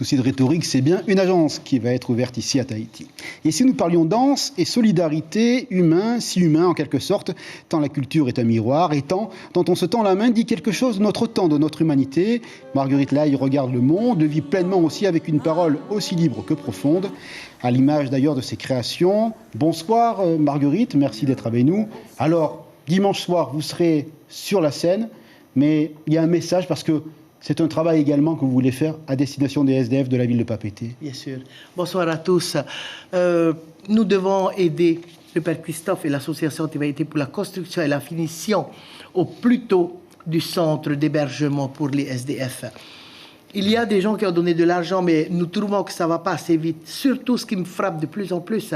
Souci de rhétorique, c'est bien une agence qui va être ouverte ici à Tahiti. Et si nous parlions danse et solidarité, humain, si humain en quelque sorte, tant la culture est un miroir, et tant, dont on se tend la main, dit quelque chose de notre temps, de notre humanité. Marguerite Lai regarde le monde, le vit pleinement aussi avec une parole aussi libre que profonde, à l'image d'ailleurs de ses créations. Bonsoir Marguerite, merci d'être avec nous. Alors, dimanche soir, vous serez sur la scène, mais il y a un message parce que c'est un travail également que vous voulez faire à destination des SDF de la ville de Papeete. Bien sûr. Bonsoir à tous. Nous devons aider le Père Christophe et l'association Tévaïté pour la construction et la finition au plus tôt du centre d'hébergement pour les SDF. Il y a des gens qui ont donné de l'argent, mais nous trouvons que ça ne va pas assez vite. Surtout ce qui me frappe de plus en plus.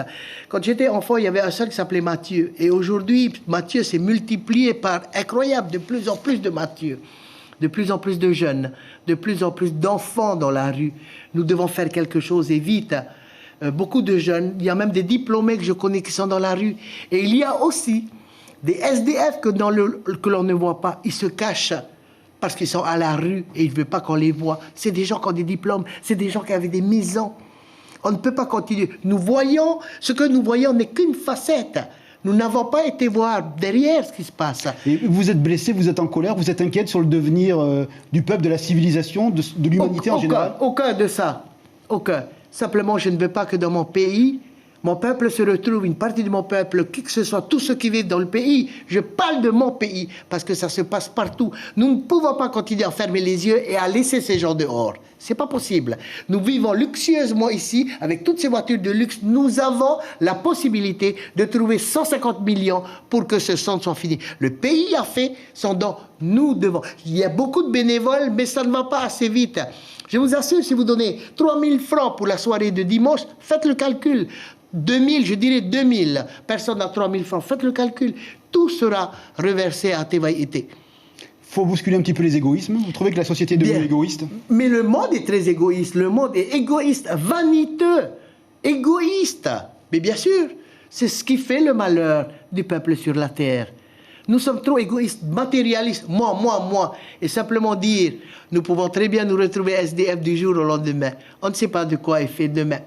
Quand j'étais enfant, il y avait un seul qui s'appelait Mathieu. Et aujourd'hui, Mathieu s'est multiplié par incroyable, de plus en plus de Mathieu. De plus en plus de jeunes, de plus en plus d'enfants dans la rue. Nous devons faire quelque chose et vite. Beaucoup de jeunes, il y a même des diplômés que je connais qui sont dans la rue. Et il y a aussi des SDF que l'on ne voit pas. Ils se cachent parce qu'ils sont à la rue et ils ne veulent pas qu'on les voit. C'est des gens qui ont des diplômes, c'est des gens qui avaient des maisons. On ne peut pas continuer. Ce que nous voyons n'est qu'une facette. Nous n'avons pas été voir derrière ce qui se passe. Et vous êtes blessé, vous êtes en colère, vous êtes inquiète sur le devenir du peuple, de la civilisation, de l'humanité en général? Aucun de ça. Aucun. Simplement, je ne veux pas que dans mon pays, mon peuple se retrouve, une partie de mon peuple, qui que ce soit, tous ceux qui vivent dans le pays, je parle de mon pays, parce que ça se passe partout. Nous ne pouvons pas continuer à fermer les yeux et à laisser ces gens dehors. C'est pas possible. Nous vivons luxueusement ici, avec toutes ces voitures de luxe. Nous avons la possibilité de trouver 150 millions pour que ce centre soit fini. Le pays a fait son don. Nous devons. Il y a beaucoup de bénévoles, mais ça ne va pas assez vite. Je vous assure, si vous donnez 3 000 francs pour la soirée de dimanche, faites le calcul. 2000, je dirais 2000 personnes à 3 000 francs. Faites le calcul. Tout sera reversé à Tévaïté. Il faut bousculer un petit peu les égoïsmes. Vous trouvez que la société est devenue égoïste? Mais le monde est très égoïste. Le monde est égoïste, vaniteux, égoïste. Mais bien sûr, c'est ce qui fait le malheur du peuple sur la terre. Nous sommes trop égoïstes, matérialistes. Moi. Et simplement dire, nous pouvons très bien nous retrouver SDF du jour au lendemain. On ne sait pas de quoi est fait demain.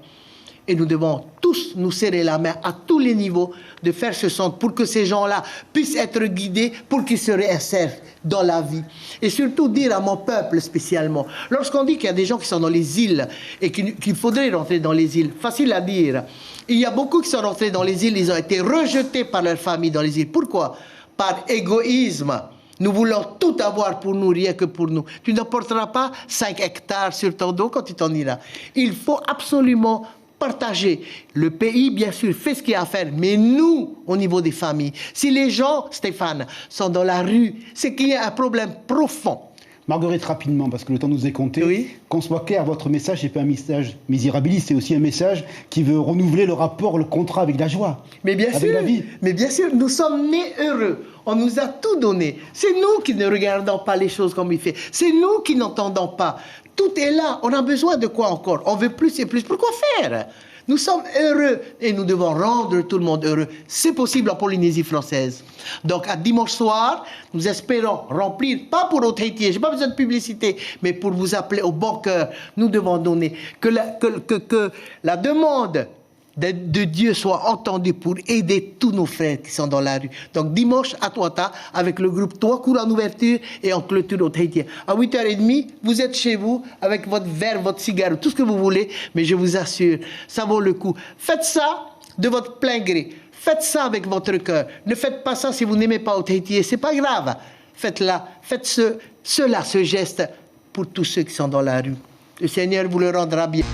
Et nous devons tous nous serrer la main à tous les niveaux de faire ce centre pour que ces gens-là puissent être guidés, pour qu'ils se réinsèrent dans la vie. Et surtout dire à mon peuple spécialement, lorsqu'on dit qu'il y a des gens qui sont dans les îles et qu'il faudrait rentrer dans les îles, facile à dire. Il y a beaucoup qui sont rentrés dans les îles, ils ont été rejetés par leur famille dans les îles. Pourquoi? Par égoïsme. Nous voulons tout avoir pour nous, rien que pour nous. Tu n'apporteras pas 5 hectares sur ton dos quand tu t'en iras. Il faut absolument partager. Le pays, bien sûr, fait ce qu'il y a à faire, mais nous, au niveau des familles, si les gens, Stéphane, sont dans la rue, c'est qu'il y a un problème profond. Marguerite, rapidement, parce que le temps nous est compté, oui. Qu'on soit clair, votre message n'est pas un message misérabiliste, c'est aussi un message qui veut renouveler le rapport, le contrat avec la joie, mais bien avec sûr, la vie. Mais bien sûr, nous sommes nés heureux. On nous a tout donné. C'est nous qui ne regardons pas les choses comme il fait. C'est nous qui n'entendons pas. Tout est là. On a besoin de quoi encore? On veut plus et plus. Pourquoi faire? Nous sommes heureux et nous devons rendre tout le monde heureux. C'est possible en Polynésie française. Donc, à dimanche soir, nous espérons remplir, pas pour notre Tahiti, je n'ai pas besoin de publicité, mais pour vous appeler au bon cœur. Nous devons donner que la demande de Dieu soit entendue pour aider tous nos frères qui sont dans la rue. Donc, dimanche à Tuata, avec le groupe Trois cours en ouverture et en clôture au Tahiti. À 8h30, vous êtes chez vous avec votre verre, votre cigare, tout ce que vous voulez, mais je vous assure, ça vaut le coup. Faites ça de votre plein gré. Faites ça avec votre cœur. Ne faites pas ça si vous n'aimez pas au Tahiti. C'est pas grave. Faites ce geste pour tous ceux qui sont dans la rue. Le Seigneur vous le rendra bien.